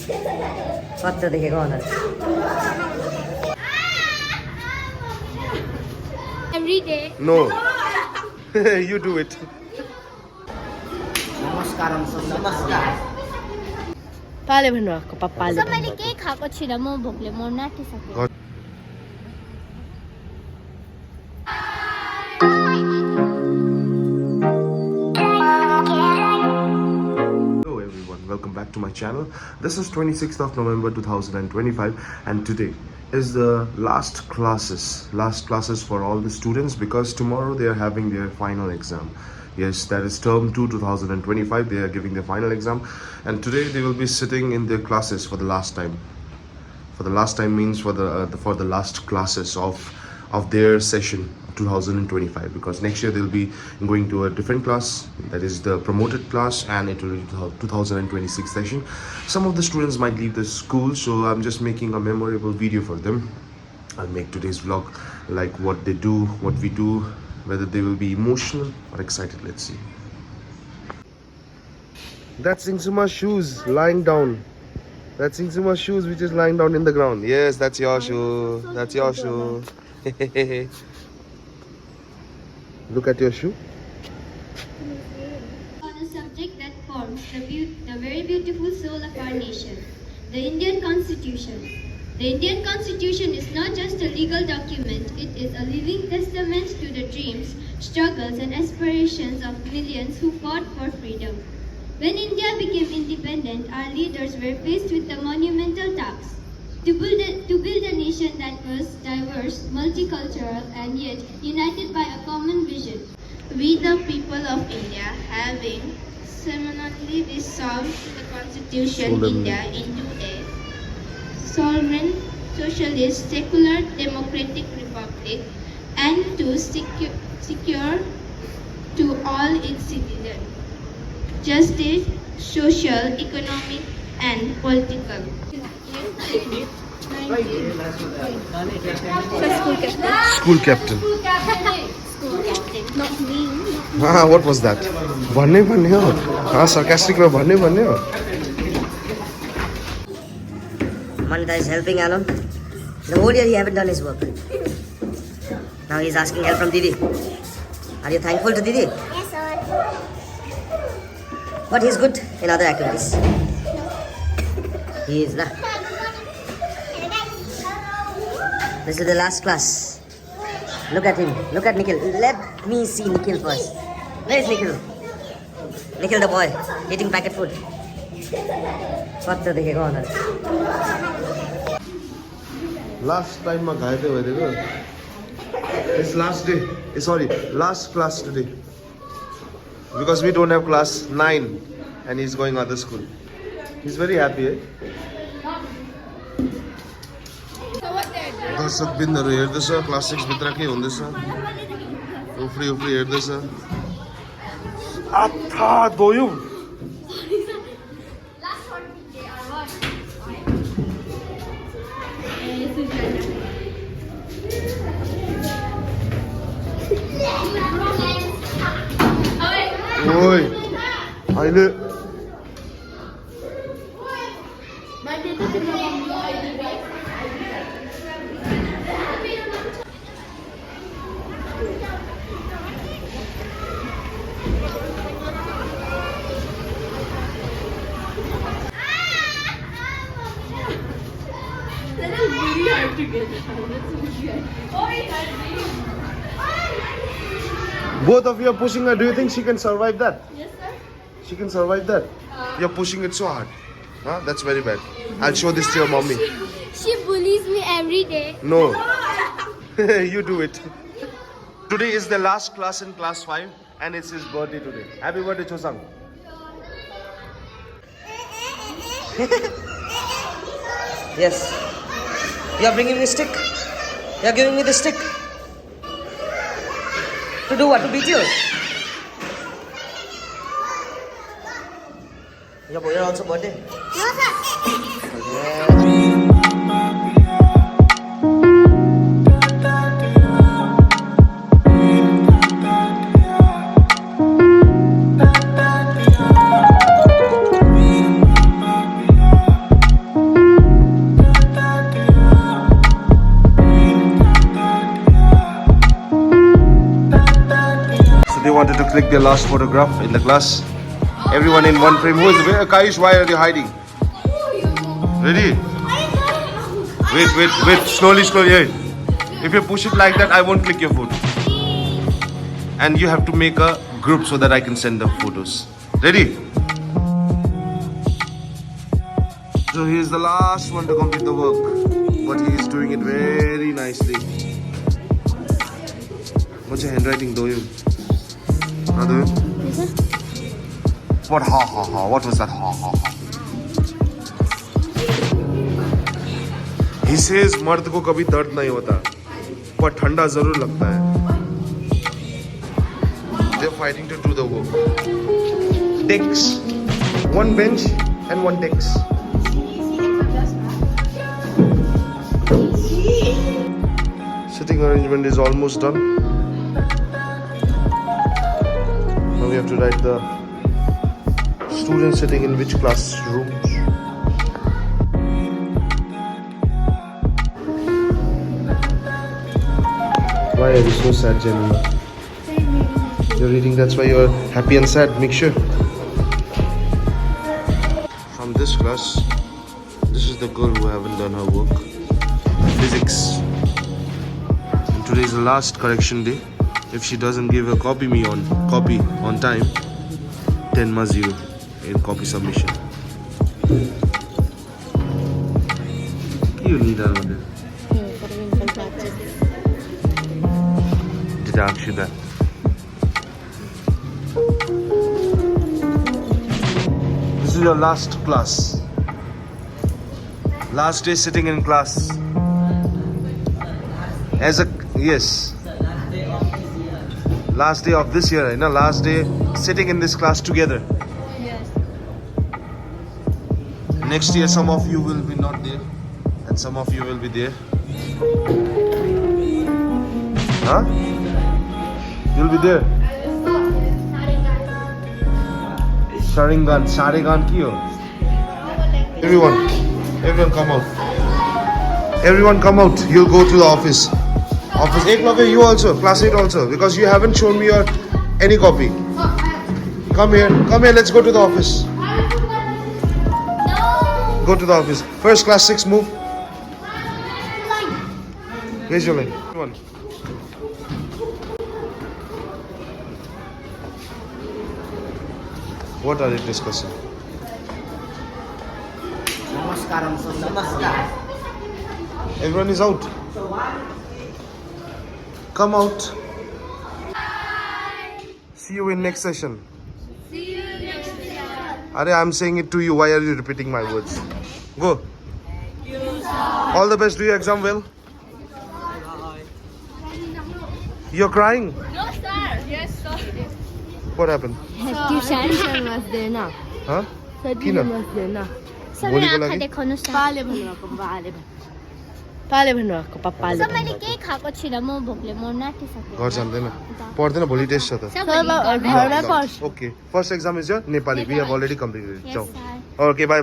पत्र देखेको भनेर every day. No. You do it. नमस्कार नमस्कार पाले भन्नुभएको पप्पाले मैले केही खाएको छुइनँ म भोकले मर्न आँटिसक्यो Hello everyone, welcome back to my channel. This is 26th of November 2025 and today is the last classes for all the students because tomorrow they are having their final exam. Yes, that is term 2 2025. They are giving their final exam and today they will be sitting in their classes for the last time. For the last time means for the last classes of their session 2025 because next year they'll be going to a different class, that is the promoted class, and it will be 2026 session. Some of the students might leave the school, so I'm just making a memorable video for them. I'll make today's vlog like what they do, what we do, whether they will be emotional or excited. Let's see. That's Ingsuma's shoes lying down. That's Ingsuma's shoes which is lying down in the ground. Yes, that's your shoe. That's your shoe. Look at your shoe. On a subject that forms the very beautiful soul of our nation, the Indian Constitution. The Indian Constitution is not just a legal document, it is a living testament to the dreams, struggles and aspirations of millions who fought for freedom. When India became independent, our leaders were faced with the monumental task to build a nation that was diverse, multicultural and yet united by a common vision. We the people of India having solemnly resolved the Constitution India into a sovereign, socialist, secular, democratic republic and to secure to all its citizens justice, social, economic and political. School captain. Not me. What was that? भन्ने हो sarcastic में भन्ने हो Manita is helping Alon. The whole year he haven't done his work. Now he's asking help from Didi. Are you thankful to Didi? Yes, sir. But he's good in other activities. He is nah. This is the last class. Look at him. Look at Nikhil. Let me see Nikhil first. Where is Nikhil? Nikhil the boy eating packet food. पत्र देखेको भनेर Last time ma घाइते भइदिएको. It's last day. Sorry, last class today. Because we don't have class 9 and he's going other school. He's very happy, eh? दर्शक बिन्दुहरु हेर्दैछ class 6 भित्र के हुँदैछ उफ्री हेर्दैछ आथा दोयौ ओइ अहिले Both of you are pushing her. Do you think she can survive that? Yes, sir. She can survive that? You're pushing it so hard. Huh? That's very bad. I'll show this to your mommy. She bullies me every day. No. You do it. Today is the last class in class 5 and it's his birthday today. Happy birthday, Chosang. Yes. You are bringing me a stick. You are giving me the stick. To do what? To beat you? Your boy also birthday? No, sir. will click their last photograph in the class. Everyone in one frame. Who is where? Kaish, why are you hiding? Ready? Wait. Slowly. Hey. If you push it like that, I won't click your photo. And you have to make a group so that I can send the photos. Ready? So he is the last one to complete the work. But he is doing it very nicely. What's your handwriting, Doyum? Doyum? What ha? What was that ha? He says मर्द को कभी दर्द नहीं होता पर ठंडा जरूर लगता है. They're fighting to do the work. Desks, one bench and one desk. Sitting arrangement is almost done. Now we have to write the students sitting in which classroom. Why are you so sad, Jenny? You're reading, that's why you're happy and sad. Make sure. From this class, this is the girl who haven't done her work. Physics. And today is the last correction day. If she doesn't give her copy on time, 10-0 in copy submission. You need another. Did I ask you that? This is your last class. Last day sitting in class. Yes. Last day of this year, last day sitting in this class together. Yes. Next year some of you will be not there and some of you will be there. Huh? You'll be there. Sharingan kiyo. Everyone come out. Everyone come out. You'll go to the office. Eklavya, you also, class 8 also, because you haven't shown me any copy. Come here, let's go to the office. Go to the office. First, class 6, move. Where's your line? Come on. What are they discussing? Everyone is out. Come out. See you in next session. Are I'm saying it to you. Why are you repeating my words? Go. All the best. Do your exam well. You're crying? No, sir. Yes, sir. What happened? Tuition was there now. Huh? Tuition was there now. भोलिको लागि पाले भन्नुभएको पाले भन्नुभएको पापाले मैले केही खाएको छुइनँ म भोकले मर्न आँटिसक्यो घर जान्दैन पढ्दैन भोलि टेस्ट छ त घरमै पढ्छु Okay, first exam is your Nepali. We have already completed it. Yes, Ciao. sir. Okay, bye.